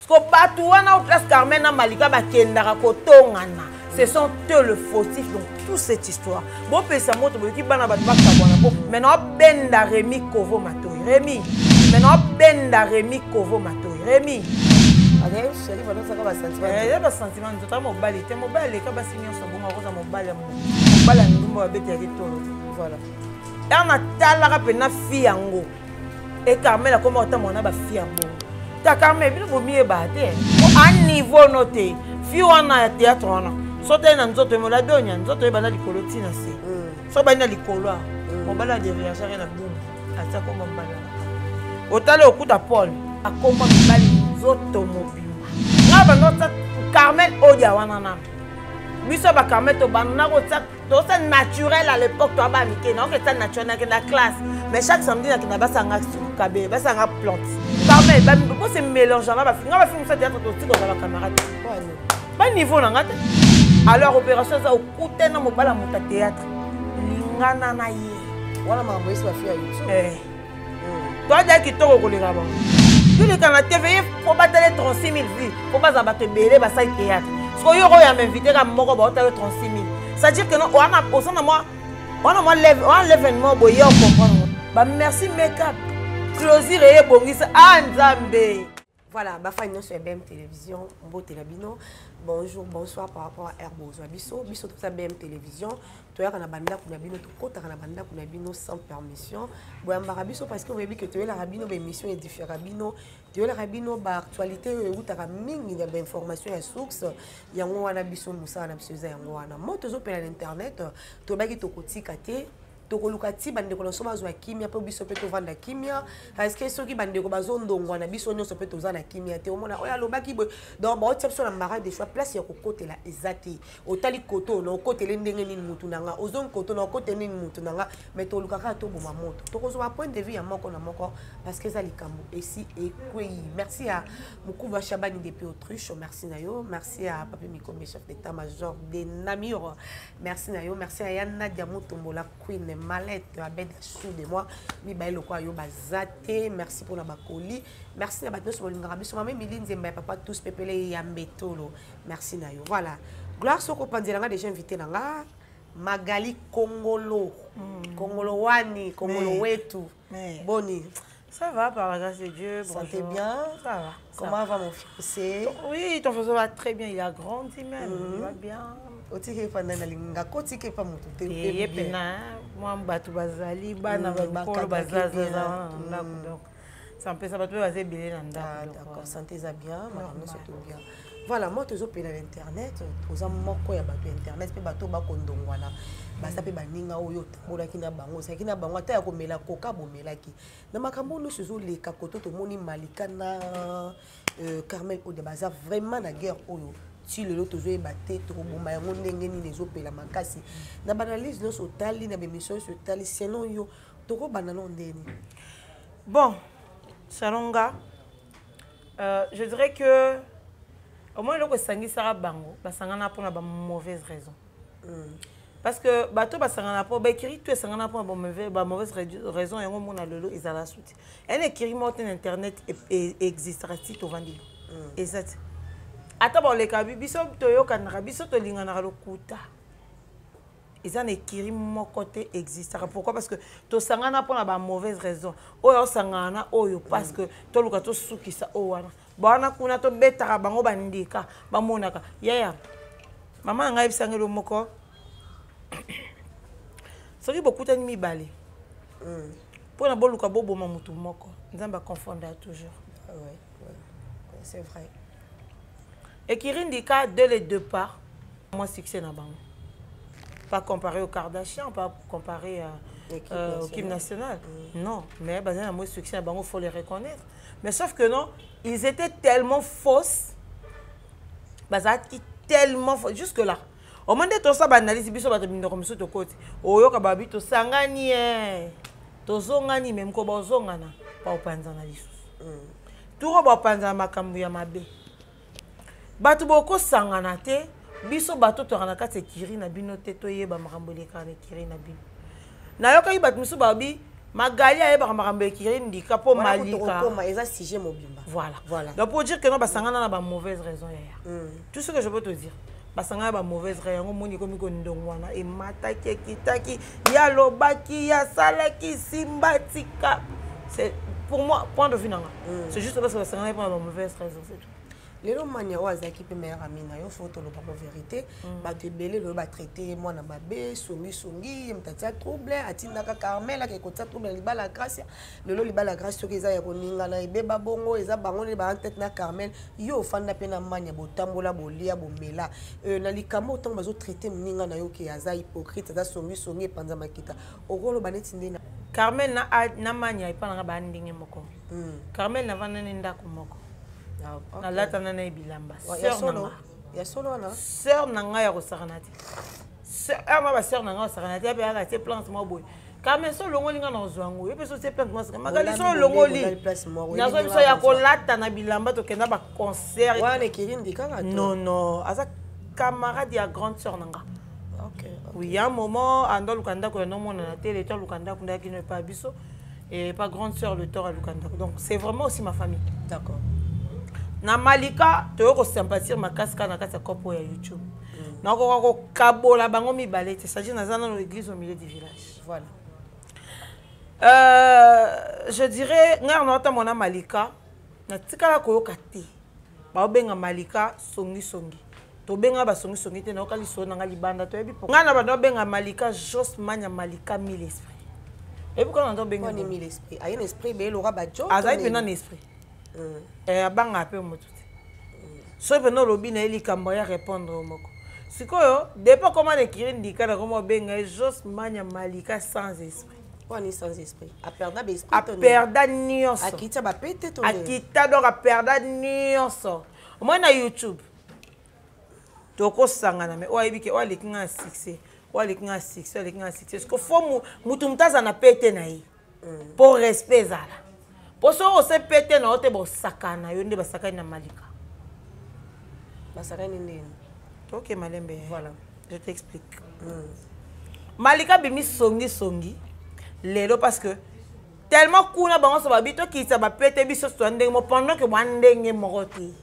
Parce que Batouana ou place Carmen na Malika bakendaka kotongana. Ce sont eux le fautif dans toute cette histoire. Bon pesa moto boki bana bat bakabona po. Maintenant benda Rémi Kovo Matoyi. Rémi. Maintenant benda Rémi Kovo Matoyi. Rémi. Allez, chérie, voilà ça va sentiment. Il y a pas sentiment de toi mobile, t'es mobile ka basinyo so bonga roza mobile. Mobile ndumbo abeti ya kitolo. Voilà. Dans tala ka pena fi yango. Et Carmel a comment autant mona ba fi yango. Ta Carmel bino bo mié ba te. À niveau noté. Fi wana théâtre wana. Sote na nzoto mo la donya, nzoto ebana likolo tina se. So bana likolo. Mobala de réagir na boum. Asa ko mobala. Otale okuta Paul. Akoma mobali nzoto mobima. Ngaba nota Carmel odia wana na. Biso ba Carmel to banana ko tsa to c'est naturel à l'époque to ba mike na que c'est naturel na classe. Mais chaque samedi na kina basanga kabe, basanga plante. Carmel ba ko se mélange na ba finga ba finga ça théâtre to tiko ba camarade. Ba niveau na ngate. Alors opération ça okute na mobala mota théâtre. Lingana na ye. Voilà ma voix va faire YouTube. Toi déjà qui toko koleka ba. Tu le kana TV faut battre 36 000 vues. Faut pas abattre belé ba ça théâtre. Parce que yo ya m'inviter à moko ba 36 000. Ça veut dire que non on a au sein de moi l'événement boye comprendre. Bah merci make-up. Closir et bongisa Nzambe. Voilà, bah fin sur BM Télévision, Mbo Telabino. Bonjour, bonsoir par rapport à Herbozo. Bisso tout ça BM Télévision. Toi on a banda kuna bino to kota kana banda kuna bino sans permission. Boya mbarabiso parce que vous avez que tu es la rabino ba émission est différent bino. Tu es la rabino ba actualité ou ta mingi ya ba information ya source. Yango wana biso musa na biso za yango wana. Moto zo pe na internet to ba ki to kotika te. Tokolukati bandeko na soma zo kimia pe biso pe to vanda kimia est-ce que soki bandeko bazondongwa na biso nyonso pe to za na kimia te omona oya lobaki bo donc ba otepso na mara de choix place ya kokotela ezati otali koto na okotele ndenge nini mutu nanga ozon koto na okotele nini mutu nanga mais to lukaka to boma moto tokozo ba point de vue ya moko na moko parce que ça likambo ici et kwei merci à Mukuba Shabani depuis Autruche merci nayo merci à Papi Mikombe chef d'état-major de Namur merci nayo merci à Yana Diamotombola Queen Malette à bête sous de moi mi bailo quoi yo bazate merci pour la bakoli merci à batno sur l'ingarabi sur même Miline Zemba papa tous pepele yambetolo merci nayo voilà gloire soko panzelanga déjà invité nanga Magali Kongolo Kongolo wani Kongolo wetu boni ça va par la grâce de Dieu. Santé bien. Ça va. Comment va mon fiancé? Oui, ton fiancé va très bien. Il a grandi même. Il va bien. Otike pendant la linga kotike pa mutu te ye pena moi mbatu bazali bana bakolo bazaza donc ça me ça batu baze belé na ndako. D'accord, santé za bien, makambo surtout bien. Voilà, moi tozo pe na internet, oza moko ya batu internet pe bato ba kondongwana. Basa pe baninga oyo tambola kina bango, sa kina bango ata ya komela koka bomelaki. Na makambo no suzo leka koto to moni Malika na Carmel o de baza vraiment na guerre oyo. Si le lot toujours batté trop bon mais on ndenge ni les opela makasi na banalise no so tali na bémission so tali sinon yo toko banano ndeni. Bon Salonga je dirais que au moins le sangi sara bango basangana pour na ba mauvaise raison parce que bato basangana pour ba écrit tu sangana pour ba mauvaise raison et on mona lolo ezala souti un écrit mot internet existera si to vandi exact. Ata ba le kabi biso to yo kanaka biso to lingana lokuta ils en écrit mon côté existe pourquoi parce que to sangana pour la mauvaise raison oyo sangana oyo parce que to luka to sukisa o wana bana kuna to betaka bango bandika ba monaka yaya mama ngai bisangelo moko soki bokuta ni mibale pour na boluka bobo mamutu moko nzamba confondre toujours. Ouais, c'est vrai. Et qui indique dès les deux parts, moi succès n'a pas. Pas comparé au Kardashian, pas comparé à l'équipe nationale. Non, mais basé moi succès il faut les reconnaître. Mais sauf que non, ils étaient tellement fausses. Tellement fausses jusque là. Au moment de tout ça, analyse biso ba tebino comme ça to côté. Oyo ka babi to sangani to zongani même ko ba zongana pa opanza na lisu. Tout ba panza makambu ya mabe. Batu boko sangana te biso bato to kana kati kiri na bino te to yeba makambo le kana kiri na bino na yoka yi batu musu babi Magali a yeba makambo ekiri ndika po Malika. Voilà. Donc pour dire que non basangana na ba mauvaise raison ya. Tout ce que je peux te dire. Basangana ba mauvaise raison moni komi ko ndongwana e mataki kitaki ya lobaki ya salaki simbatika. C'est pour moi point de vue nanga. C'est juste parce que basangana ba mauvaise raison c'est tout. Les mania wazaki pe meilleur ami na yo photo lo ba vérité ba te belé lo ba traiter moi na babé songi mtatia trouble atinda ka Carmel ke kota trouble libala grâce le libala grâce to keza ya koninga na ibeba bongo eza bango le ba en tête na Carmel yo fanda pe na mania botambola bolia bomela na likamo tant bazo traiter mninga na yo ke aza hypocrite za songi panza makita okolo baneti ndina Carmel na mania ipana ba ndinge moko Carmel na vana nenda ko moko na lata na bilamba sœur nanga ya kosakanati sœur ma ba sœur nanga kosakanati abe ala te plante mo boy Carmen so longo linga na zwango e peso te plante mo saka magali so longo li na so biso ya kolata na bilamba to kenda ba concert wana kirindi kaka non asa camarade ya grande sœur nanga oui un moment ando lukanda ko no mona na télé to lukanda kunda ki ne pas biso et pas grande sœur le tort à lukanda donc c'est vraiment aussi ma famille. D'accord. Na Malika to ko sympathiser makaska na kati ya kopo ya YouTube. Na ko kabola bango mibale te s'agit na zana dans l'église au milieu du village. Voilà. Je dirais ngar na ta mona Malika na tikala ko yoka te. Ba benga Malika songi. To benga ba songi te na okali so na ngali banda to yebi po. Ngana ba no benga Malika Jos manya Malika mille esprit. Et pourquoi on benga mille esprit? Ayen esprit be lo ba jo. Azai pe na esprit. Abanga pe moto so pe no lobi na eli kambo ya répondre moko sikoyo depuis comment écrire ndika na comment benga Jos manya Malika sans esprit wani sans esprit a perda be esprit a perda nyonso akita ba pete to akita donc a perda nyonso moi na YouTube toko sangana me oyebi ke wali kinga succès parce que faut mutu mutaza na pete na yi pour respect zala. Pour ça, on s'est pété dans l'autre sakana, on est basakani na Malika. Basakani nini? Ok, Malembe. Voilà, je t'explique. Malika bimi songi, lelo parce que tellement kuna bango so babito ki sa ba pété biso so ndenge mo pendant que moi ndenge moroti.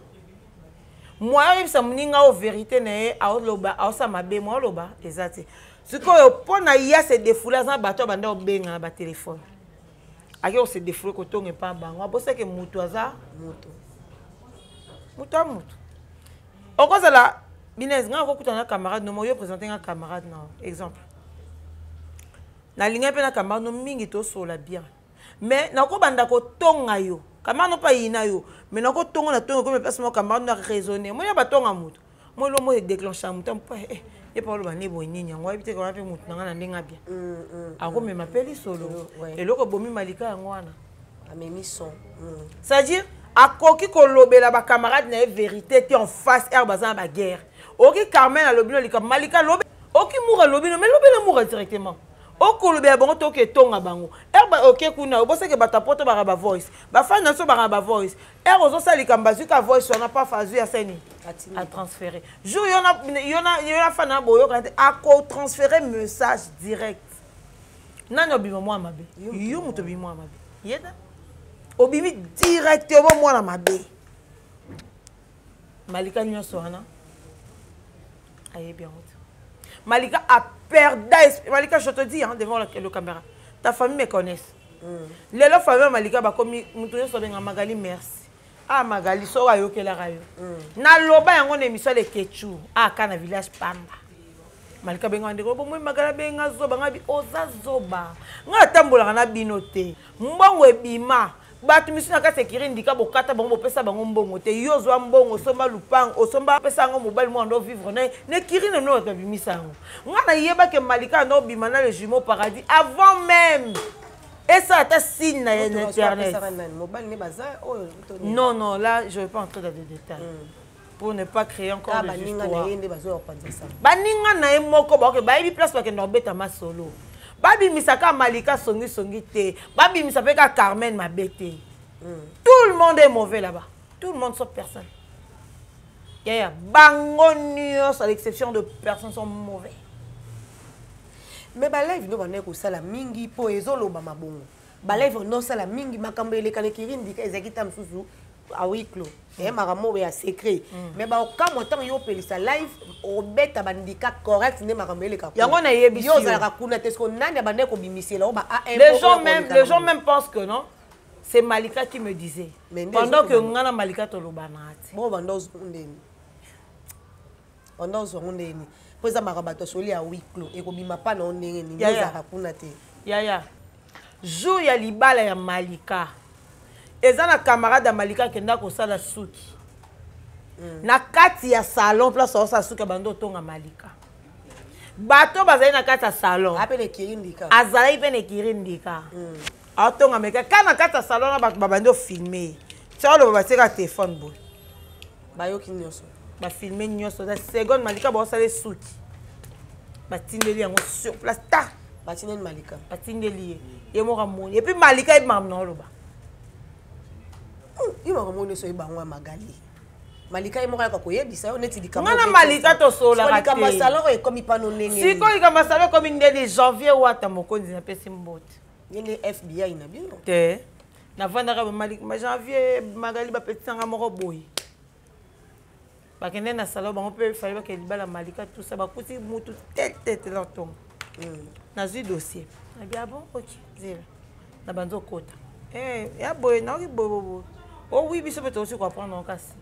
Moi il sa mninga o vérité na a loba a sa mabe mo loba ezati. Sikoyo pona ya se défoula za bato banda obenga na ba téléphone. Ake on se défoule ko tonge pa bango abosa ke mutu aza mutu okoza la binez nga ko kutana camarade no mo yo présenter un camarade na exemple na linga pe na camarade no mingi to sola bien mais na ko banda ko tonga yo camarade no pa yina yo mais na ko tonga na tonga ko me passe mo camarade na raisonner mo ya ba tonga mutu mo lo mo déclencher mutu pa et par le bani boni nyangwa bité ko na pe mutu nga na ndinga bien ako me m'appelle solo et loko bomi Malika ngwana amemi son c'est-à-dire akoki ko lobela ba camarade na vérité ti en face air bazan ba guerre oki Carmen a lobino lika Malika lobe oki moura lobino mais lobela moura directement oko lobela bango to ke tonga bango air ba oki kuna obosa ke bata poto ba voice ba fan na so ba voice air ozo sali kambazu ka voice on a pas fazu ya seni à transférer jour yona fan na boyo ka a ko transférer message direct nano bimo moi mabe yo muto bimo moi mabe yeda obimi directement moi na mabe Malika nyonso wana aye bien Malika a perdu Malika je te dis hein, devant le caméra ta famille me connaisse les la famille Malika ba komi muto nyonso benga Magali merci ah Magali so ayo kela rayo na loba yango na émission le Kechu kana village Pamba Malika benga ndeko bo moi Magala benga zoba ngabi oza zoba nga tambola na binote mbongo ebima batu misuna ka sekiri ndika bokata bango pesa bango mbongo te yozwa mbongo somba lupang osomba pesa ngo mobile mo ndo vivre ne kirine no to bimisa ngo ngana yeba ke Malika no bima na le jumeau paradis avant même et ça ta signe na internet non là je vais pas entrer dans des détails pour ne pas créer encore des histoires baninga na moko ba ke ba bi place ba ke no beta ma solo babi misaka Malika songi te babi misaka Carmen mabete tout le monde est mauvais là-bas tout le monde sauf personne ya bangonios à l'exception de personnes sont mauvais mais ba live no bana ko sala mingi po ezolo ba mabongo balève non ça la mingi makambo elekana kirindi ka ezaki tam susu a huis clos et makambo ya secret mais ba ka montant yo pelisa live obeta bandika correct ne makambo eleka yango na yebi yo za ka kuna tesko nani abande ko bimisela o ba les gens même pensent que non c'est Malika qui me disait pendant que ngana Malika tolobanati bon bandoz ndeni bandoz ndeni poza makabato soli a huis clos et ko bima pa na ndenge ni za ka kuna te ya jour ya libala ya Malika eza na camarade ya Malika kenda kosala suki na kati ya salon place osa suki bando tonga Malika bato bazali na kati ya salon apele kirindika azali pene kirindika atonga meka kana kati ya salon na bato babando filmer tsalo babateka téléphone boy bayoki nyonso ba filmer nyonso za seconde Malika ba osala suki batindeli yango sur place ta batindeli Malika batindeli ye mo ramoni et puis Malika e mam na loba il m'a remonté sur Ibangwa Magali. Malika est mort à koyebisa yo neti dikamo. Ngana Malika to sola raté. Malika masalo e comme pas non ndenge. Si ko ika masalo comme ndenge janvier wata mokonzi na pesi mbote. Yenge FBI na bino. Te. Na vanda ka Malika ma janvier Magali ba petanga moko boy. Ba kende na salo bango pe fallait ba ke libala Malika tout ça ba kuti mutu tete la tom. Na zi dossier. Na bien bon OK. Zero. Na banzo kota. Ya boy na ki bobo. Oh oui, biso peut aussi comprendre en cas.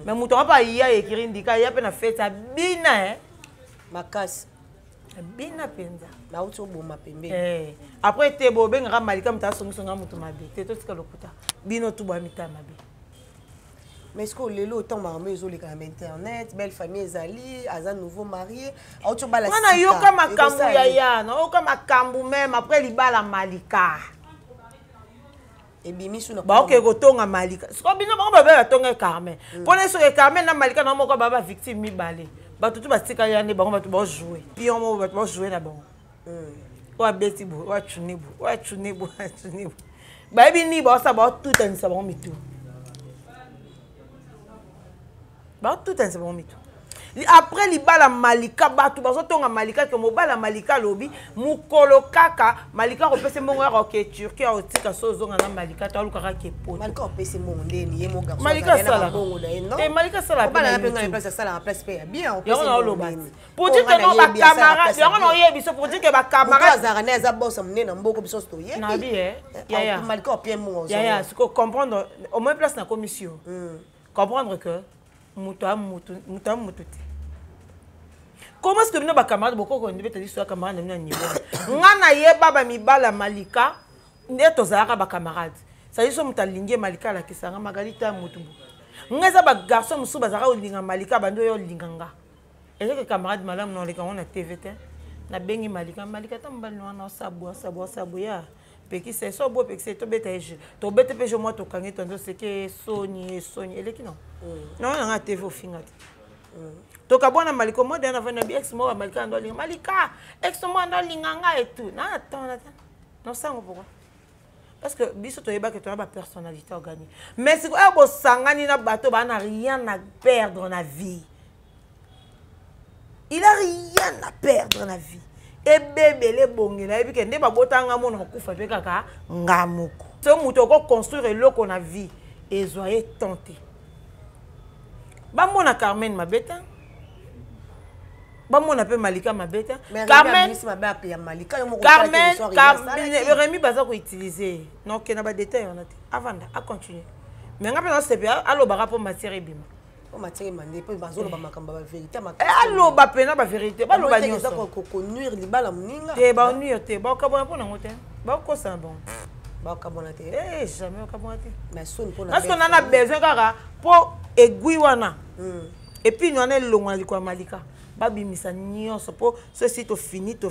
Mais mouton pas hier écrit indika ya pe na fête bina makasi bina penza na uto boma pembe après te bo benga Malika mta songa mutu mabe te to tika lokuta bino tu ba mita mabe mais est-ce que lelo autant marmé ezoli ka internet belle famille ezali aza nouveau marié auto bala sika wana yoka makambu ya na yoka makambu même après libala Malika et bimisu na ba oke kotonga Malika siko bino ba ba tonga Carmen pona so ke Carmen na Malika na moko baba victime mibale ba tutu ba tika ya ne ba ba jouer pion mo ba jouer na bon wa beti bo wa chunibu ba bi ni ba sa ba tout en sa bon mitu après libala Malika batu bazo tonga Malika ke mobala Malika lobi mukolo kaka Malika kopese mbongo ya ke Turquie otika sozonga na Malika to alukaka ke poto Malika opese mbongo ndeni ye mo garçon Malika sala mbongo na eno te Malika sala bana na penga place sala en place pe bien opese mbongo loba pour dire que no ba camarade yango no yebi so pour dire que ba camarade azara na za bossa mnena mboko biso sto ye na bi ya Malika opie mbongo ya ce que comprendre au moins place na commission comprendre que mutu comment est-ce que nous ba camarade beaucoup ko ndebe tadi so camarade na niveau ngana ye baba mibala Malika ndeto zaka ba camarade ça yiso mutalinge Malika la kisanga Magalita mutu ngaza ba garçon musu bazaka olinga Malika bando yo linganga est-ce que camarade malam non le on a TVT na bengi Malika tambali wana sabu ya peki c'est so beau peki c'est to bete to bete pe je moi to kangi tondo c'est que Sony eleki non non na TV ofingati to kabona Malika mo dana vana bi ex mo Malika ndo linga Malika ex mo ndo linganga et tout na attends non ça pourquoi parce que biso to yeba que tu as ba personnalité organique mais si ko sangani na bato ba na rien à perdre dans la vie il a rien à perdre dans la vie et bébé les bongela et puis que nde ba botanga mo na kufa pe kaka ngamuko so muto ko construire eloko na vie et soyez tenté ba mona Carmen mabeta ba mona pe Malika mabeta Carmen Rémi baza ko utiliser non que na ba détail on a avant à continuer mais ngapa na CPA allo ba rapport matière bima o matière mandé pe bazolo ba makamba ba vérité allo ba pena ba vérité ba lo ba nyonso ko nuire libala mninga te ba nuire te ba ka bona pona ngote ba ko ça bon ba ka bona te jamais ka bona te mais son pona parce qu'on en a besoin kaka pour aiguille wana et puis nous on est longa likwa Malika ba bimisa nyonso pour ceci to fini to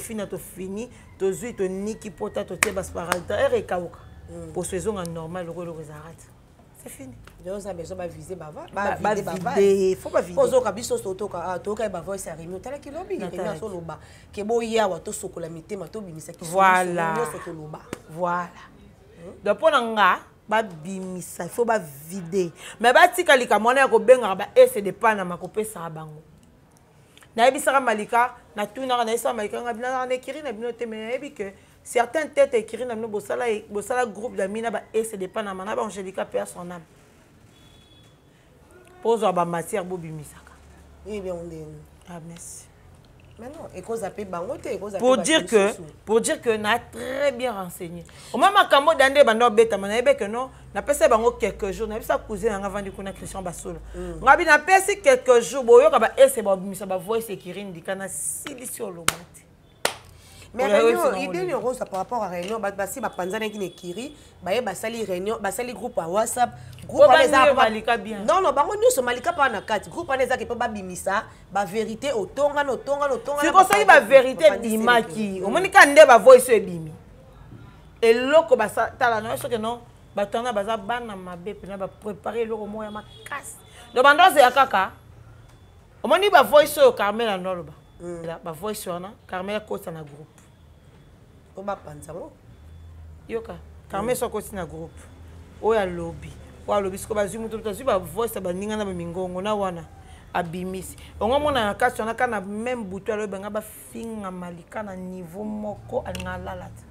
zui to niki pota to te basparalta et kauka pour saison normal le zarate c'est fini donc ça besoin ba viser bava faut pas vider pozo ka biso to ka to ka ba voice a réunion tala ki lobi ina so loba ke bo yawa to sokola mitema to bimisa ki voilà so loba voilà donc pour nga ba bimisa il faut ba vider mais ba tika lika mona ko benga ba essayer de pana makopesa bango na ebisaka Malika na tuna na isa Malika ngabina na ekiri na bino te mais ebi que certains têtes écrits dans le groupe d'amis et c'est dépend na mana ba Angélica perd son âme pose ba matière bobimisaka. Oui bien on dit. Ah merci. Mais non, et cause appelle bangote, pour dire que n'a très bien renseigné. Au moment quand dande bando beta manabe que non, n'a passé bango quelques jours, n'a pas cousin en avant du kuna Christian Basolo. Ngabi n'a passé quelques jours boyo ka ba ese ba bimisa ba voice écrire ndikana silisio lomati. Mais réunion, idée ni rose par rapport à réunion, si ba panzana qui nekiri, ba sali réunion, ba sali groupe à WhatsApp, groupe à les Malika bien. Non non, bango nyuso Malika pa na kati, groupe à les qui peut ba bimisa, ba vérité au tonga. C'est comme ça ba vérité bimaki. O monika nde ba voice ebimi. Et loko ba tala non, ce que non, ba tona ba za bana mabe pe na ba préparer loko moya makasi. Do bandoze ya kaka. O moni ba voice o Carmela Noloba. Ba voice wana Carmela kosa na groupe. Oba panzango yoka Carmela so kosi na groupe oya lobby wa lobby siko bazimu to ba voice ba ninga na mingongo na wana abimisi ongo mona na kasi wana kana même butu alo benga ba finga Malika na niveau moko alinga lalata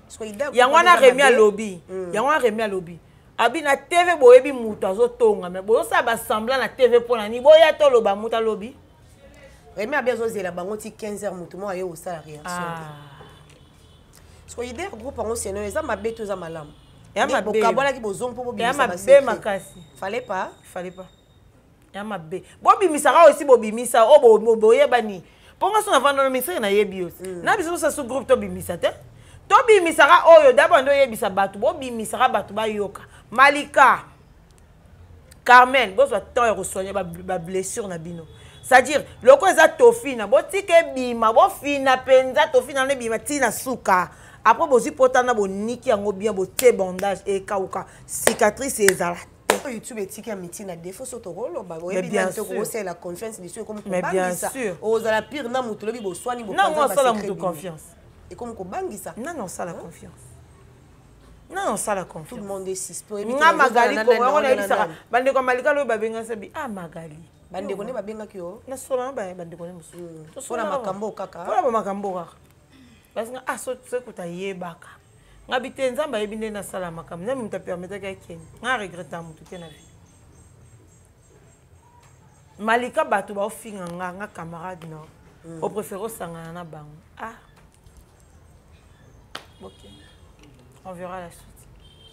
so ida yango na remi a lobby yango na remi a lobby abi na TV boyebi mutu azotonga me boyo sa ba semblant na TV pona ni boya to loba mutu a lobby remi a besoin zela bango ti 15h mutu mo ayo osala réaction. So idée groupe en océan eza mabe to za malamu. Ya mabe. Kabola ki bozong po bobimisa ba secret. Makasi. Fallait pas. Ya mabe. Bobimisaka aussi bobimisa o boyebani. Ponga so na vanda no misiri na yebi aussi. Na biso sa su groupe to bimisa te. To bimisaka oyo d'abord ndo yebisa batu bobimisaka batu ba yoka. Malika. Carmen, bozo temps ya resoigner ba blessure na bino. C'est-à-dire, le quoi ça tofina, botike bima, bo fina penza tofina ne bima tina suka. Après bozi potana bo niki yango bien bo te bandage et kauka cicatrice ezala. YouTube etiki amiti na défaut soto rolo ba bo ebi na to ko c'est la confiance dessus comme ko bangisa. Ozala pire na mutu lobi bo swani bo non, ça la mutu confiance. Et comme ko bangisa. Non, ça la confiance. Non, ça la confiance. Tout le monde est suspect. Nga Magali ko on a dit ça. Bande ko Malika lo ba benga sabi ah Magali. Bande ko ne ba benga kyo. Na solo ba bande ko ne musu. To solo makambo kaka. Ko ba makambo kaka. Parce que ah so kuta yebaka. Nga bite nzamba yebinde na sala makambo. Na mta permettre ka ken. Nga regretta mutu te na vie. Malika batu ba ofinga nga camarade no. Au préféré sangana na bango. Ah. OK. On verra la suite.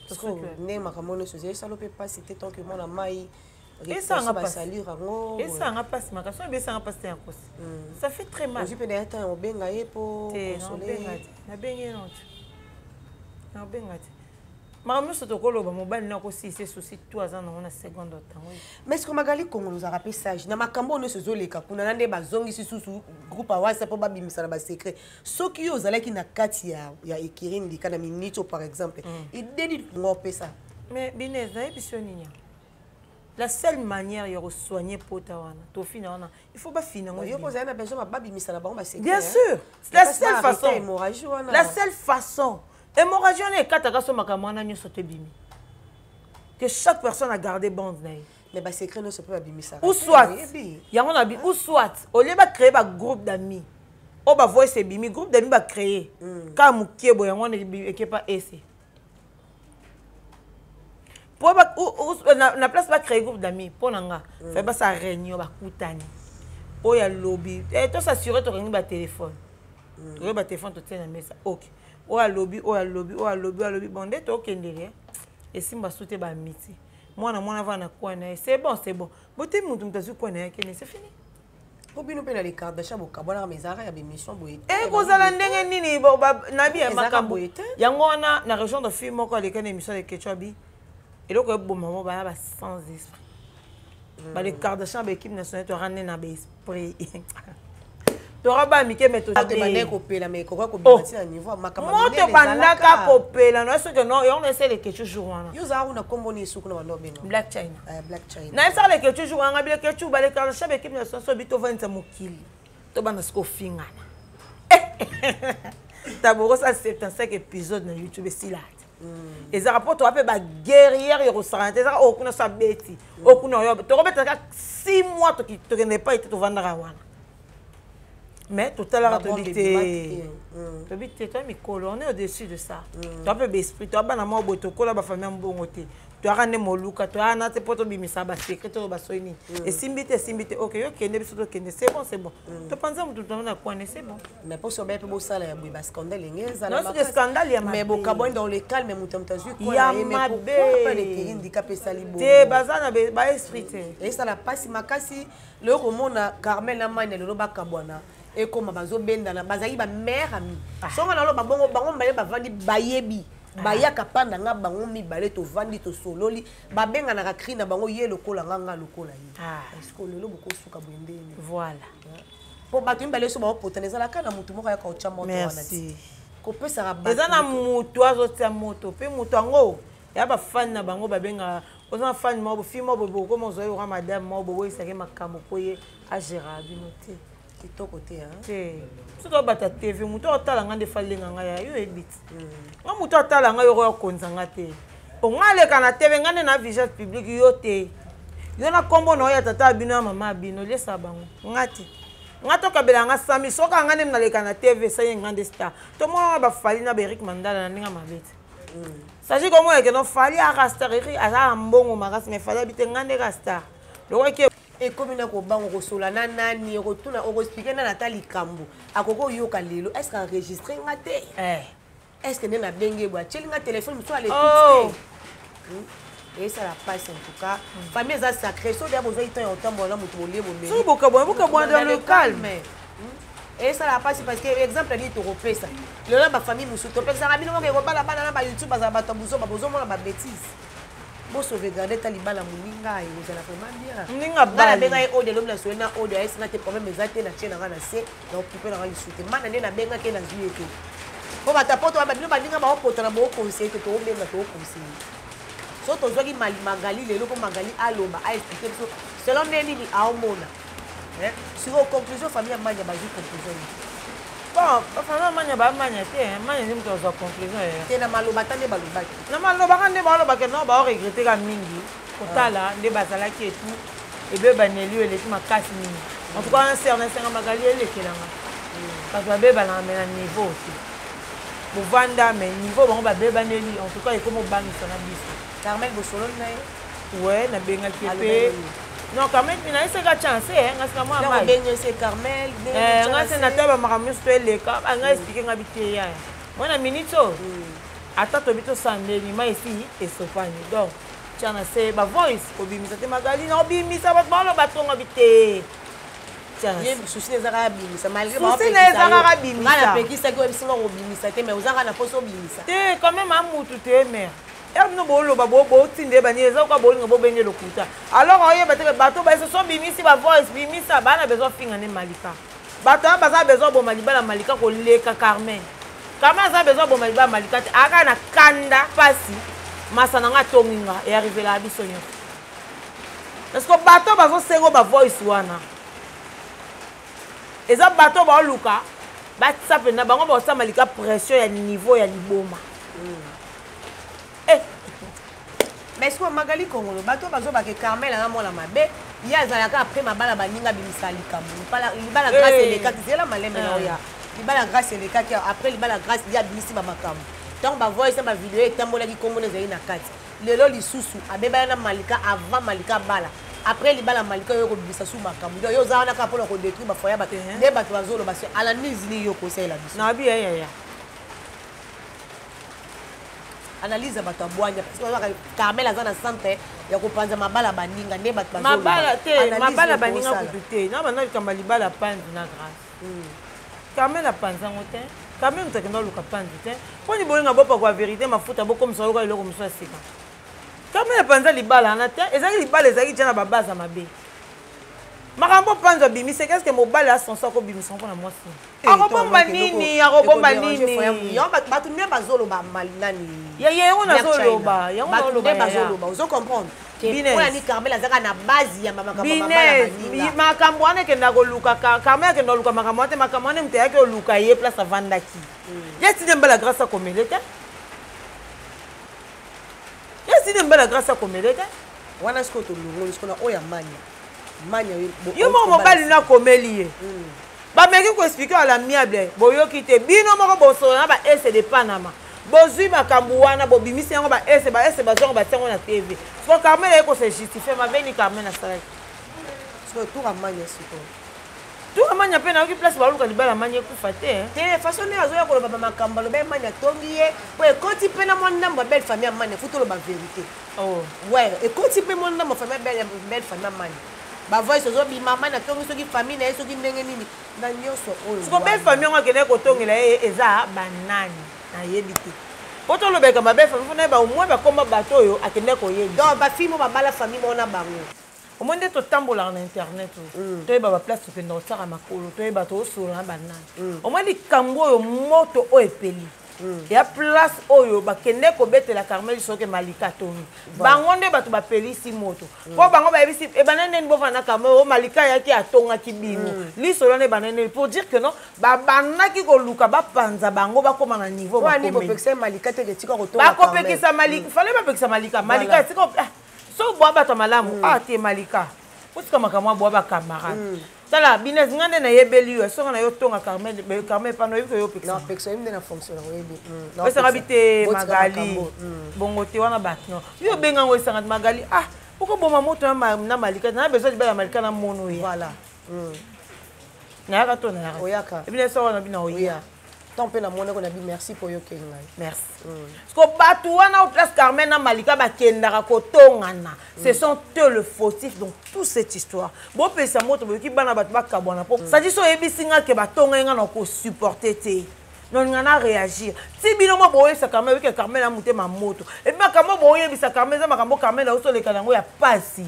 Parce que ne makambo ne se ça ne peut pas c'était tant que mon amai. Et ça n'a pas salir rango. Et ça n'a pas ce magasin et ça n'a pas c'est encore. Ça fait très mal. Je peux dire temps au benga pour consoler. Na benga non. Na benga. Maman se tokolo ba mobile na ko si c'est souci 3 ans na seconde temps. Mais est-ce que Magali Congo nous a rappelé ça? Na makambo ne se zoleka kuna nande ba zongi sisusu groupe wa WhatsApp ba bimisa na ba secret. Soki yo zalaki na kati ya Ekirin dikana minito par exemple. Il dédit ngopé ça. Mais Binez na episoninya. La seule manière de soigner Potawana, il faut pas finir. Bien sûr, la seule façon. La seule façon. Hémorragie on est que chaque personne a gardé bande. Mais bah secret ne se peut abîmer. Ou soit, ou soit, au lieu de créer un groupe d'amis, on va voir ces bimi groupe d'amis va créer. Quand on on est pas essayé. Pour na place pas créer groupe d'amis pour nanga fait pas ça réunion ba kutani oya lobby et tout s'assurer to réunion ba téléphone to ba téléphone to tena mesa OK oya lobby bon dès to kendele et simba souté ba miti moi va na quoi na c'est bon boté mutu mtazu quoi na yake c'est fini obino pe na les cartes d'achat boka bona mezara ya bémission boyete et kozala ndenge nini na bi makambo yango na région de film moko les kana émission de Ketchabi. Et donc, bon moment, bah, sans esprit. Bah, les cartes de chambre, l'équipe nationale, tu as ramené dans l'esprit. Tu auras pas mis que mais tu as demandé copier la mais quoi copier à niveau ma camarade. Moi, tu as pas copier là, non, c'est que non, et on essaie les quelques jours là. Yo za una combo ni suku na no beno. Black China. Black China. Na ça les quelques jours, on a bien quelques jours, bah les cartes de chambre, l'équipe nationale, so bito 20 mokili. To bana sko fingana. D'abord ça c'est 75 épisodes dans YouTube si là. Et ça rapporte un peu ba guerrière et restaurant ça okuna sa beti okuna yo to robeta 6 mois to qui to ne pas été to vendre wana Mais total la tobité. Tobité, toi, Mikolo, on est au-dessus de ça. Tu as peu d'esprit, tu as pas d'amour, tu as pas famille en bon côté. Tu as ramené mon look, tu as un peu de bimisa, secret, tu as soigné. Et simbité, ok, c'est bon, c'est bon. Tu penses que tout le monde a quoi, c'est bon. Mais pour ce bien, pour ça, il y a un scandale. Non, c'est un scandale, il y a mais bon, dans le calme, il y a ma bébé. Handicapé salibo. C'est bazar, na esprit. Et ça la passe, ma casse, le roman na Carmel na mane le loba kabwana. Et comme bazo benda na bazali ba mère ami. Songa na lo ba bongo bango mbaye ba vandi bayebi. Baya kapanda nga bango mi balé to vandi to sololi. Ba benga na kri na bango ye lokola nga lokola yi. Est-ce que le lobo ko suka bwende. Voilà. Pour battu balé so ba poteneza la kana mutu moko ya ka ocha moto wana. Merci. Ko pesa ra ba. Eza na mutu azotia moto pe mutu ngo. Ya ba fan na bango ba benga oza fan mo fi mo bo ko mo zoyo ka madame mo bo isake makamo koye a gérer binoté. Kitoko te hein. Te. Soto bata TV mutu otala nga de falenga nga ya yo ebit. Nga mutu otala nga yo ko konzanga te. O ngale kana TV nga na visage public yo te. Yo na kombo no ya tata bino ya mama bino lesa bango. Ngati. Nga to kabela nga sami soka nga nem na leka na TV sa yenga de star. To mo ba fali na Eric Mandala na ninga mabete. Saji comment est que non fallait à rasta à un bon magas mais fallait habiter ngande rasta. Le ouais que et comme na ko bango ko sola na nani ko tuna ko expliquer na Nathalie Kambo akoko yoka lelo est-ce qu'enregistrer ngate est-ce que na bengue boa teli nga téléphone so aller tout et ça la passe en tout cas famille ça sacré so dia besoin temps autant bon là mutu bolé bolé so boka bon dans le calme. Et ça la passe parce que exemple dit to repé ça le là ba famille musu to pesa rabino mo ko bala bala na ba YouTube ba ba tobuzo ba bozo mo na ba bêtise bo sauvegarder talibala muninga et vous allez vraiment bien muninga ba benga e ode l'homme la soena ode est na te problème ezate na chena na se na occuper na lisuté mana ne na benga ke na zuye ke ko ba tapoto ba bino ba ninga ba opoto na bo conseil que to benga to conseil so to zoki magali lelo ko magali aloba a expliquer selon neni ni aomona. Sur vos conclusions, famille Mania, bah, j'ai conclusion. Bon, famille Mania, bah, Mania, Mania, j'ai une conclusion. Tu n'as mal au bâton de Baloba. Non, mal au bâton de Baloba, non, bah, regretter la mingi. Kotala, des basala qui est tout. Et bien, bah, Nelly, elle est ma casse mini. En tout cas, un certain magali, elle est là. Parce que bébé, elle a un niveau aussi. Pour vendre, mais niveau, on va bébé Nelly. En tout cas, il est comme au banc, ça n'a bis. Carmel Bossolon, ouais, n'a bien qui non, quand même, il y a une chance, hein, parce que moi, c'est Carmel, c'est Nathalie, ma camus, tu es le cas, on a expliqué que j'habitais. Moi, la minute, attends, tu habites au Sandé, mais ici, et Sopani. Donc, tu as ma voice, au bimisa, tu m'as dit, non, bimisa, va te voir le bâton habité. Tiens, souci des arabes, ça malgré moi. Souci des arabes, ça péki, ça goûte, sinon, au bimisa, mais aux arabes, on a pas au bimisa. Tu es quand même un mot, tu es mère. No bolo ba bo tinde ba nieza kwa bolo ngo benye lokuta alors oye ba te bato ba se so bimisi ba voice bimisa ba na besoin finga ne malika bato ba za besoin bo malibala malika ko leka Carmen Carmen za besoin bo malibala malika aka na kanda pasi masana nga tonginga et arriver la bisonyo parce que bato ba zo sengo ba voice wana eza bato ba luka ba tsape na bango ba sa malika pression ya niveau ya liboma. Mais est-ce que Magali Kongolo, bato bazo ba ke Carmel na mo la mabe, ya zalaka après mabala baninga bimisali kamu. Libala grâce et les cas, c'est la malème na ya. Libala grâce et les cas après libala grâce ya bimisi ba makamu. Donc ba voice ba vidéo etambola ki kombo na zai na kati. Lelo lisusu abeba na malika avant malika bala. Après libala malika yo ko bimisa su makamu. Yo zana ka pona ko détruire ba foya ba ne bato bazolo ba se ala nizini yo ko sai la biso. Na bi ya. Analyse bato abwanya parce que Carmel azana santé ya kopanza mabala baninga ne bato bazolo mabala baninga kututé na bana kamba libala panzi na grâce Carmel apanza ngote Carmel mtakenda luka panzi te poni bolinga bopa kwa vérité mafuta boko msalo kwa iloko mswa sika Carmel apanza libala na te ezali libala ezali tena babaza mabe makambo panza bimise qu'est-ce que mobile a son sako bimise on na moi si akobomba nini yo bato ne bazolo ba malinani ya on azolo ba ya on azolo ba bazolo ba vous comprendre que ni Carmel azaka na base ya makambo mabala makambo wana kenda ko luka Carmel kenda luka makambo te makambo wana mte yake luka ye place avandaki yesi ndembala grâce à komelete yesi ndembala grâce à komelete wana skoto lungo skona oya manya manya yo mo mobali na komeli ye bameki koexplike à l'amiable boyoki te bino moko bosola na baese de panama bozwi makambo wana bobimisi yango baese bazongo batiango na tv siko Carmel aye kose justifie mabeni Carmel asalaki tour amanya siko tour amanya mpe nayoki place baluka libala amanya ekufa te te façon nde azoya koloba bamakambo aloba emanya atongi ye po ekoti mpe na mwa ndambo ya belle famille amanya futi oloba vérité ouais ekoti mpe mwa ndambo famille belle famille amanya bavoice ozobima amanya atongi soki famille na ye soki ndenge nini na nyonso oyo siko belle famille yango akende kotongela ye eza banani nayebi te po tolobeka mabelle famille fona yeba omoi bakoma bato oyo akende koyebi donc bafille mo babala famille mo na bango omoi nde totambolaka na internet toyeba baplace tokenda kosala makolo toyeba toosolola na banani omoi likambo oyo moto oyo epeli ya place oyo bakende kobetela Carmel soki Malika tongi bango nde bato bapelisi moto po bango bayebisi ebana neni bovanda Carmel o Malika yaki atongaki bino lisolo nde banene pour dire que non babandaki koluka bapanza bango bakoma na niveau bakopekisa Malika te ketika kotonga bakopekisa Malika fallait bapekisa Malika tika so boa bato malamu te Malika otika makamwa boa bakamarade tala business ngande na yebeli yo songa na yo tonga Carmel pano yebi ko yo pekisa non pekisa yimde na fonction na yebi non pesa rabite Magali bongo te wana bat non yo benga ngo isanga Magali pourquoi boma moto na Malika na besoin de ba Malika na mono ya voilà na yaka to na yaka oyaka ebine so wana bina oya tant pe na mona ko na bi merci pour yo kenga merci parce que bato wana au place Carmel na Malika bakendaka kotongana ce sont eux le fautif donc toute cette histoire bon pesa moto boki bana bato bakabwana po ça dit so ebisinga ke batonga nga na ko supporter te non ngana réagir si bino mo boye sa Carmel que Carmel a monté ma moto et puis makambo boye bisa Carmel za makambo Carmel au so le kanango ya pasi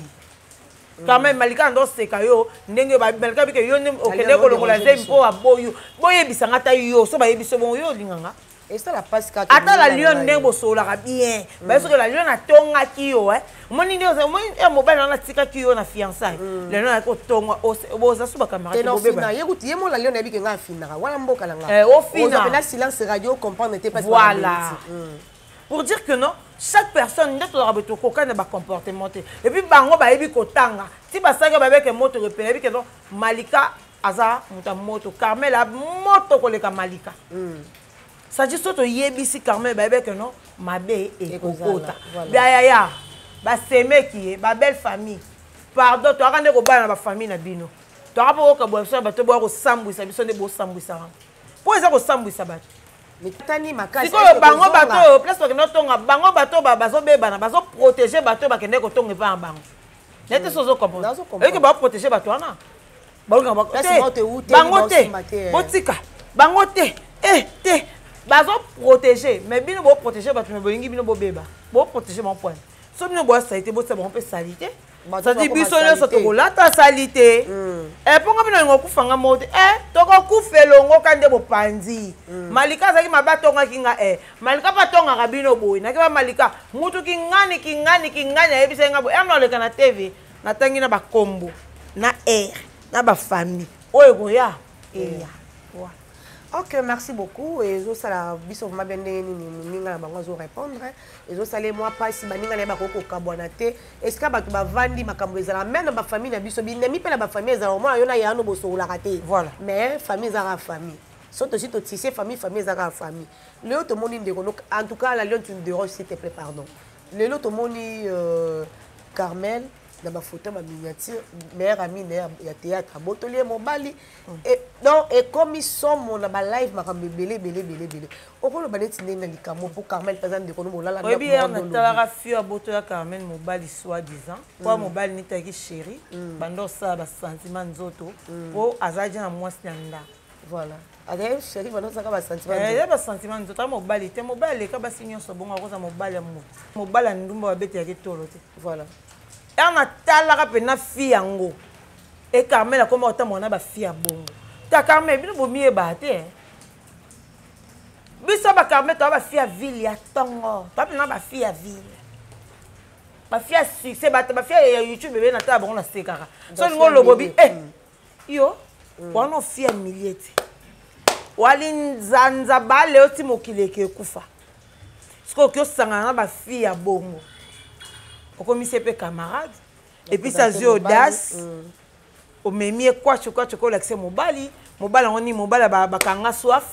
Carmel Malika ndo seka yo ndenge ba Malika bike yo ne okende ko longola zemi po aboyo boye bisa ngata yo so ba yebiso bon yo linganga et ça la passe ka ata la lion ndenge bosola bien ba so que la lion atonga ki yo moni ndio moi ya mobile na tika ki yo na fiançailles le no ko tonga boza suba camarade bobeba yekuti yemo la lion na bike nga finaka wala mboka langa au final la silence radio comprendre n'était pas voilà pour dire que non chaque personne ndeto la beto kokana ba comportement et puis bango ba yebi kotanga ti basaka ba beke moto repère que non Malika aza muta moto Carmel a moto koleka Malika ça dit soto yebisi Carmel ba beke non mabe et kokota ya ba semeki ba belle famille pardon to akande ko bana ba famille na bino to apo ko bo so ba to bo ko sambwisa biso ne bo sambwisa po eza ko sambwisa ba mitani makasi siko bango bato place bakende kotonga bango bato bazobebana bazoprotéger bato bakende kotonga epa bango nete sozo comprendre eke baprotéger bato wana bango te botika bango te te bazoprotéger mais bino boprotéger bato me bolingi bino bobeba boprotéger mon point so bino boasalite botisa bango mpe salite ça dit biso nyonso tokolata salite mponga bino lingo okufanga moto tokokufa elongo ka nde bopanzi Malika azalaki mabe atongaki nga Malika mpe atongaka bino boye naki ba Malika mutu kingani ayebisa nga boye erna oleka na tv natangi na bakombo na na bafamille oyo koya eya ok merci beaucoup et ezosala biso vraiment bien ndenge nini ninga na bango azorépondre ezosala mwa mpasi baninga na ye bakokokabwana te esika bato bavandi makambo ezala mai na bafamille na biso binemi mpe na bafamille ezala omona yo na yano bosololaka te voilà mais famille ezaka famille so tosi totise famille ezaka famille lelo tomoni ndeko en tout cas la lion tu me déranges s'il te plaît pardon lelo tomoni Carmel na ba photo ba miniature meilleure amie ya théâtre botolier mobali et donc et comme ils sont mon ba live makambe belé okolo ba neti ndena likamo pour Carmel pazan de kono bolala na bien na tala fio boto ya Carmel mobali soi-disant pour mobali ni taki chéri bando ça ba sentiment nzoto pour azaji na mwasi nyanda voilà avec chéri bando ça ba sentiment ya ba sentiment nzoto mobali te mobali ka ba sinyo so bongo akoza mobali ya mobali ndumba ba bete ya ketolo te voilà na talaka pe na fi yango e Carmel akoma otamona ba fi ya bongo ta Carmel bino bomiye ba te biso ba Carmel to ba fi ya ville ya tongo to pe na ba fi ya ville ba fi ya succès ba fi ya YouTube be na ta bongo na sekaka so ngo lobobi yo wana fi ya miliete wali nzanza bale oti mokileke kufa siko kyo sanga na ba fi ya bongo okomise pe camarade et puis ça audace au memie kwacho ko l'accès mobali mobala ngoni mobala bakanga soif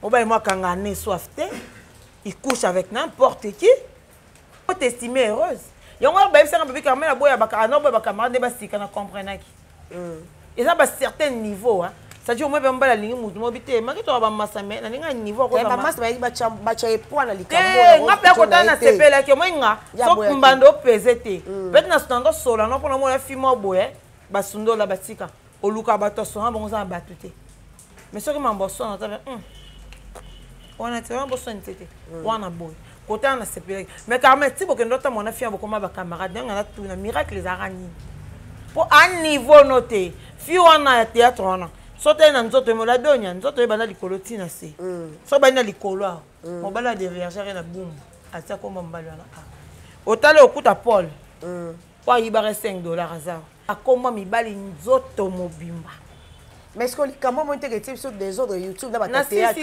mobala moi kanga né soif te il couche avec n'importe qui faut t'estimer heureuse yongo ba bisanga bébé Carmel boya bakana boya bacamarade ne basika na comprendre qui et ça ba certain niveau hein ça dit au moins bambala lingi mutu mobité maki to ba masame na ninga niveau ko ba masame ba cha point na likambo nga pe ko tana sepela ke moinga so mbando pesete peut na stando sola no pona mo la fimo boye ba sundo la batika oluka bato so ha bonza batute mais ce que mamboso na ta on a tellement besoin de tété on a boy côté on a sepela mais Carmel ti bokendo ta mona fia bokoma ba camarade nga na tout na miracle les arani pour un niveau noté fi wana théâtre wana sote na nzoto mo la donya nzoto ebana likolo tina se so bana likolo mo bala de verger na boum ata ko mo mbalo na otale okuta Paul kwa ibare $5 azar akoma mibali nzoto mobimba mais est-ce que comment monter que type sur des autres YouTube là na théâtre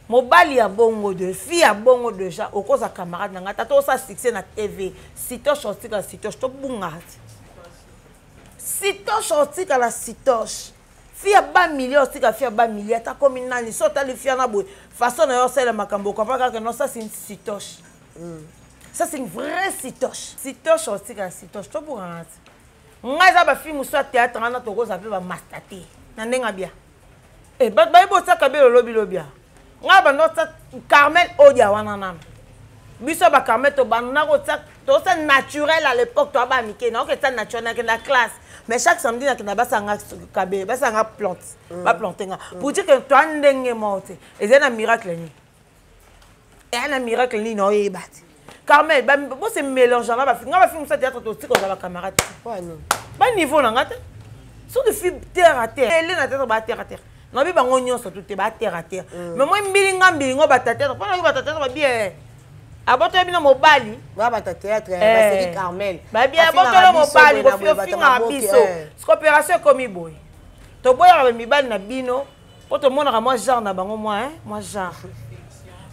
mobali ya bongo de fille ya bongo déjà okoza camarade na ngata to sa succès na TV sitoche otika sitoche to bunga sitoche otika la sitoche fille ba million otika fille ba million ta comme nani so ta le fille na boy façon na yo sala makambo comprendre que non ça c'est une sitoche ça c'est une vraie sitoche sitoche otika sitoche to bunga nga za ba fille muso théâtre na to koza pe ba master na ndenga bia eh ba bo tsaka be lobby nga banota Carmel odia wana nam biso ba Carmel to banna ko tsa to ça naturel à l'époque to ba mike na que ça naturel na classe mais chaque samedi na basanga kabe basanga plante ba planter nga pour dire que to ndenge monte et c'est un miracle ni et un miracle ni no e bat Carmel ba bo se mélange na ba nga ba film ça théâtre to tiko za ba camarade ba niveau na ngata sur de film terre à terre elle na tête ba terre à terre non bi bango nyonso tout te ba terre à terre mais moi mbilinga mbilingo ba théâtre pona ba théâtre ba bien aboto bino mobali ba théâtre ba c'est Carmel ba bien aboto mobali ko finga biso coopération comme boy to boya ba mibali na bino poto mona moi genre na bango moi hein moi genre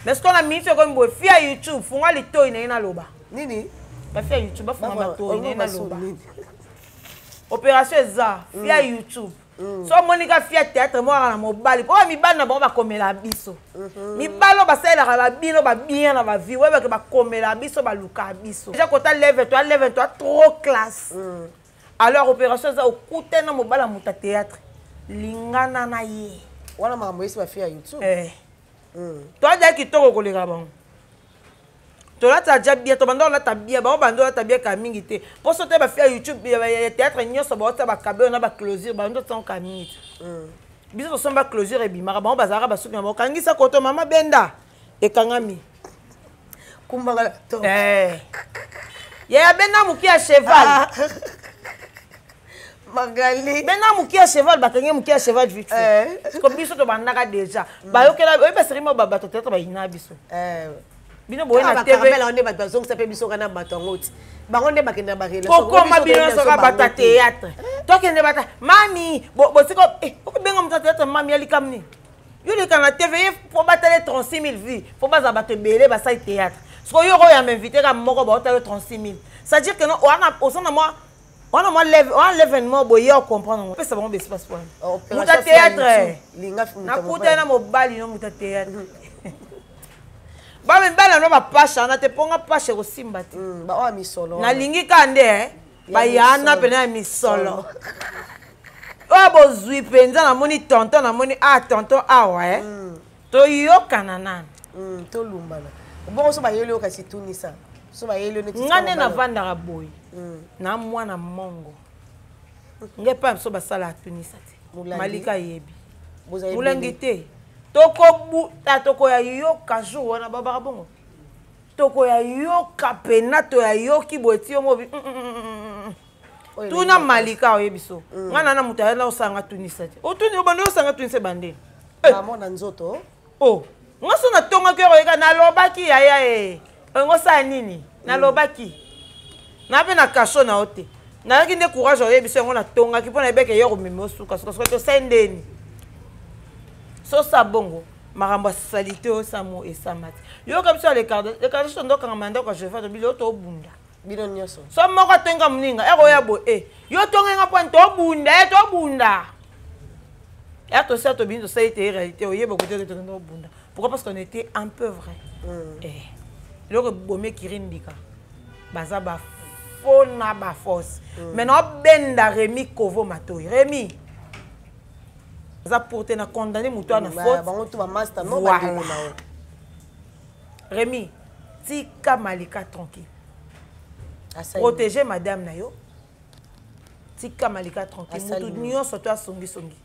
mais ce qu'on a mis comme boy fia YouTube funga lito ina loba nini ba fia YouTube ba funga bato ina loba opération za fia YouTube so monika fia théâtre moi na mobali po mibali na bango ba komela biso mibalo ba sala ba bino ba bien na ba vie ouais ba komela biso ba luka biso déjà kota lève toi trop classe alors opération za okute na mobala muta théâtre lingana na ye wana makambo esi ba fia YouTube toi dia kitoko koleka bango to la ta jabia to bando la tabia ba bando la tabia ka mingi te po so te ba fia YouTube ya théâtre nyoso ba ta ba kabe na ba closure ba ndo ton ka mingi biso to somba closure e bimaka ba bazara ba suki na ba kangisa koto mama benda e kangami kumbanga to ya benda muki ya cheval Magali benda muki ya cheval ba kangi muki ya cheval vite ko biso to bandaka déjà ba yokela ba serimo ba to théâtre ba ina biso bino boye na TV Carmel on est ba zong ça fait biso kana batongoti bango nde bakenda bakela pourquoi ma bino so ka bata théâtre to kende bata mami bo siko ko benga mta théâtre mami ali kamni yo le kana TV pour batale 36000 vues faut pas abattre belé ba ça théâtre ce que yo ya m'inviter ka moko ba batale 36000 ça dire que non on a l'événement boye on comprendre peut ça bon espace pour muta théâtre na kuta na mobali no muta théâtre ba mbala no ba pasha na te ponga pasha ko simba te ba o misolo na lingi kande ba yana pena misolo o bozui penza na moni tonton na moni tonton awa to yokana nana to lumbana bon so ba yelo ka situnisa so ba yelo ne ngane na vanda ka boy na mwana mongo nge pa so ba sala tunisa te malika yebi mulangi te toko ya yoka jour wana baba bongo toko ya yoka pena to ya yoki boti mo bi tuna malika oyebiso ngana na mutaya na osanga tunisa te otuni obando osanga tunisa bande mona nzoto ngaso na tonga kero eka na lobaki yaya ngosa nini na lobaki na pe na kasho na ote na ki ne courage oyebiso ngona tonga ki pona ebeke yo komema osuka suka to sendeni so sa bongo makambo salite o samo e samati yo comme ça le cadre so ndo kanga manda ko chef to bilo to bunda bilo nyoso so moko tenga mninga ero ya bo yo tonga nga point to bunda Et à tout ça, ça a été réalité. Pourquoi? Parce qu'on était un peu vrai. Et le bomé qui rindika. Baza ba fona ba force. Maintenant benda Rémi Kovo Matoy. Rémi. Baza porté na condamné muto na faute. Bango tu ba master no ba ba. Rémi, tika Malika tranquille. Protéger madame na yo. Tika Malika tranquille. Mutu nyonso to songi songi.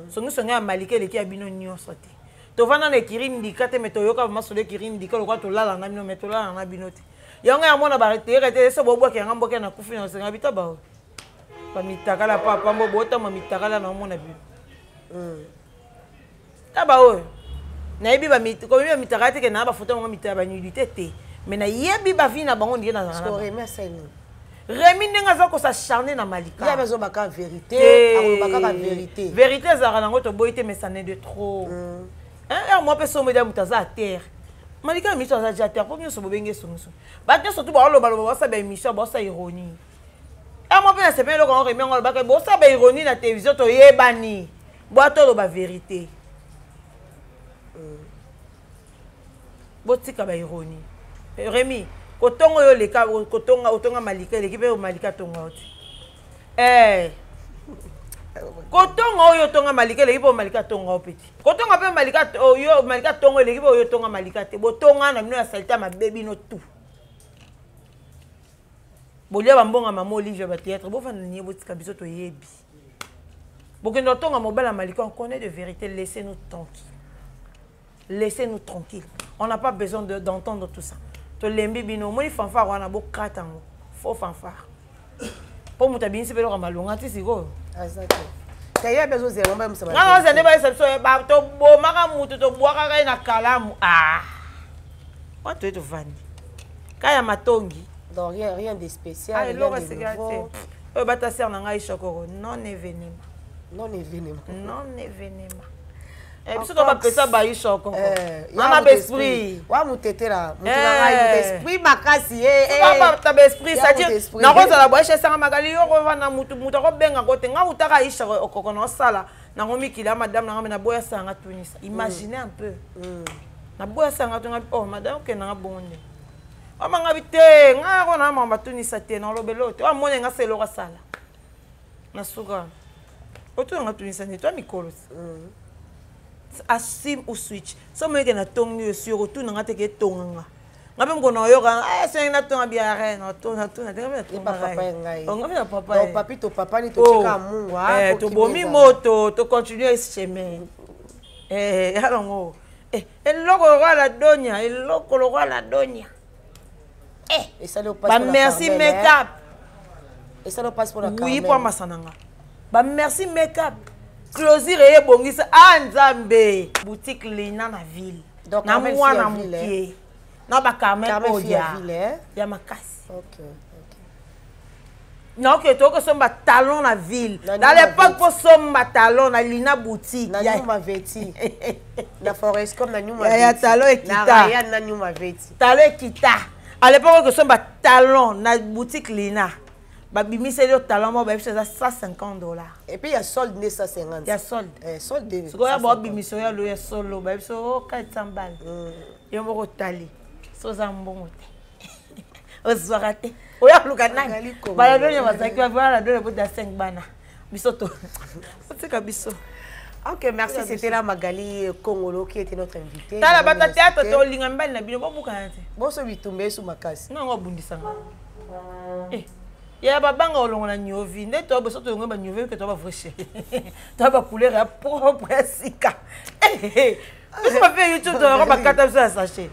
Songi ya Malika eleki ya bino nyonso te. Tovana na kirindika te meto yoka masole kirindika lokwa to lala na bino meto lala na bino te. Yanga ya mona ba te so bobo ke ngamba ke na kufi na senga bita ba. Ba mitakala papa mbo bota ma mitakala na mona bi. Taba o. Na yebi ba ko mi mitakate ke na ba foto mo mitaba nudité te. Mais na yebi ba vi na bango ndike na na. Rémi nenga za ko sa charner na Malika. Ya bezo baka vérité, akobaka ka vérité. Vérité za na ngoto boité mais ça n'est de trop. Hein, moi personne me dit mutaza à terre. Malika mi ça za terre pour mieux so bobenge sonso. Ba te surtout ba lo ba sa ba émission ba sa ironie. Moi pe c'est pas le grand Rémi ngol ba ke bo sa ba ironie na télévision to yebani. Bo to lo ba vérité. Botika ba ironie. Rémi kotongo yo leka kotonga otonga Malika l'équipe au Malika tonga oti. Kotongo yo tonga Malika l'équipe au Malika tonga opeti. Kotonga pe Malika yo Malika tonga l'équipe yo tonga Malika te. Botonga na mino ya salita ma baby no tout. Bolia bambonga mama Olivier ba théâtre bo fa nyi botika biso to yebi. Bokendo tonga mobala Malika on connaît de vérité, laissez-nous tranquilles. Laissez-nous tranquilles. On n'a pas besoin d'entendre tout ça. To lembi bino moni fanfare wana bo katango faux fanfare po mutabini se pelo malonga ti siko azaki kaya bezo zero mba msaba nga zende ba so ba to bo maka mutu to bwaka kai na kalamu watu wetu vandi kaya matongi donc rien de spécial rien de nouveau bata ser na ngai chokoro non événement biso to bapesa bayi shoko mama besprit wa mutetera mutunanga esprit makasi ta besprit c'est-à-dire na kozala boyeshe sanga magali yo kovana mutu ko benga kote nga utaka isha okoko na sala na ngomikila madame na ngamena boya sanga tunisa imaginez un peu na boya sanga tunga madame ke na bonde amanga bite nga ko na mama tunisa te na lobelo te amone nga selo ka sala na suka oto nga tunisa ni to mikolo asim ou switch so me ke na tongi sur retour na ngate ke tonga ngabe mkono yoka c'est na tonga biare na tonga papa ngai on ngave papa donc papi to papa ni to cheka mungu to bomi moto to continuer ce chemin alongo eloko la donya eloko la donya et ça le passe ba merci make up et ça le passe pour la oui pour masananga ba merci make up Closir et bongisa Nzambe boutique Lina na ville. Donc na mwana mukie. Na ba Carmen Odia. Ya makasi. OK. Non que to ko somba talon na ville. Dans l'époque pour somba talon na Lina boutique. Na nyuma veti. Na forest comme na nyuma veti. Ya talon ekita. Na Ryan na nyuma veti. Talon ekita. À l'époque que somba talon na boutique Lina. Babimi c'est le talent moi bah c'est $150 et puis il y a solde né 150 il y a solde solde ce quoi bah babimi c'est le ya solo bah c'est 400 balles yo moko tali so za mbongo te oswarate oya lukana bala donya basaki bala donya pour 5 bana bisoto c'est ka biso. OK, merci, c'était la Magali Kongolo qui était notre invitée. Tala bata théâtre to lingambali na bino bobuka te boso bitumbe su makasi non ngobundisanga ya babanga olongo na nyovi nde to boso to ngomba nyovi ke to ba fresh to ba couleur ya propre sika parce que fait YouTube to ba kata ça sachet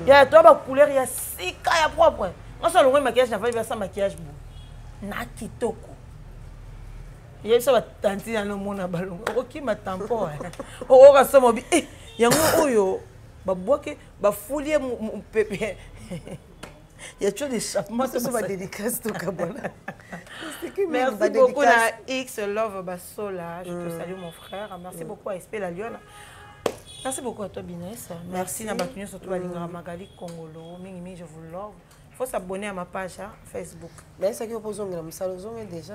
ya to ba couleur ya sika ya propre on so longo maquillage na fa sa maquillage bu na kitoko ya so ba tanti na no mona balongo oki matampo o ka so mobi yango oyo ba boke ba foulier pepe. Il y a toujours des échappements. C'est ma dédicace tout Kabana. Merci beaucoup à X Love Bassola. Je te salue mon frère. Merci beaucoup à SP La Lyon. Merci beaucoup à toi Binès. Merci à Batunio surtout à Lingra Magali Congolo. Mingi je vous love. faut s'abonner à ma page Facebook. Mais c'est que vous posez déjà.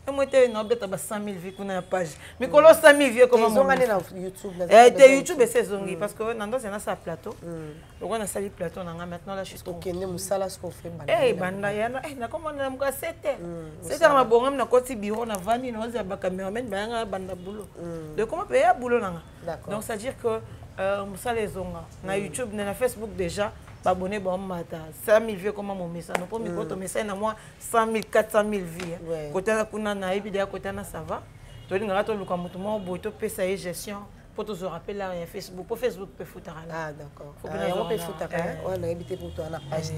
Et moi, tu as 100 000 vues sur la page. Mais quand 100 000 vues, comment on est sur YouTube? YouTube, c'est zongi. Parce que dans un plateau. Donc, on a sali plateau. Maintenant, là, je suis OK, nous sommes ce qu'on fait. Eh, banda, comment on a 7 heures. 7 heures, on a un bureau, on a 20 000, on a un caméraman, on a un boulot. Donc, comment payer un boulot? Donc, ça veut dire que ça les zonga. Dans YouTube, dans Facebook déjà. Abonné bon matin 100 000 vues comme mon message. Nous pouvons mettre message na moi 100 000 400 000 vues. Côté na kuna na ibida côté na ça va. To linga to luka mutu mo boito pesa et gestion pour te rappeler là Facebook. Pour Facebook peut foutre là. Ah d'accord. On peut foutre là. On a habité pour toi na page.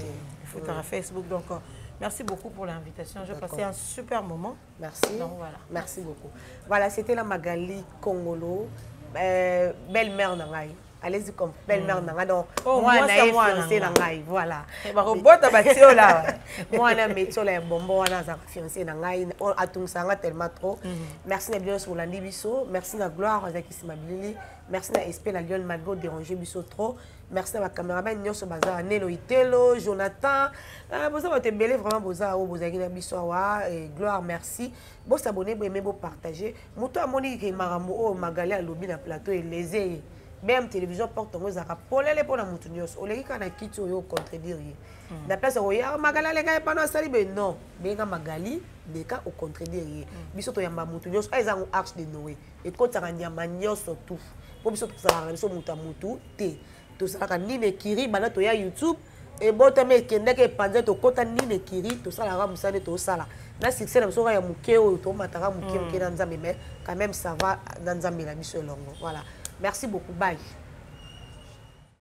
Foutre à Facebook donc merci beaucoup pour l'invitation. J'ai passé un super moment. Merci. Donc voilà. Merci beaucoup. Voilà, c'était la Magali Kongolo, belle-mère Nangai. Allez-y comme belle-mère Nanga. Donc, moi, je fiancée Nangai. Voilà. Moi, je métier là, bonbon, on a fiancée Nangai. On a tout ça tellement trop. Merci à bien sur la Libiso. Merci à Gloire, à Kisimabili. Merci à Espé, la Lyon Malgo, déranger Bisso trop. Merci à ma caméraman, Nyoso Bazar, Nelo Itelo, Jonathan. Vous avez été belé vraiment, vous avez été Bisso, Gloire, merci. Vous s'abonnez, vous aimez, vous partagez. Mouto à Monique Marambo, Magali à Lobi, dans le plateau, et les BM télévision porte en zaka polele pour la moutunios oleki kana kitu yo contredire na place o ya magala le kay pano sali be non benga magali beka o contredire biso to yamba moutunios aiza ngo arche de Noé et ko tsaka nyama nyoso tout po biso to sala biso muta mutu te to sala ni ne kiri bana to ya YouTube et bota me kende ke panze to kota ni ne kiri to sala ga musane to sala na succès na biso ya mukeo to mataka mukeo ke na nzambe mais quand même ça va na nzambe na biso longo voilà. Merci beaucoup. Bye.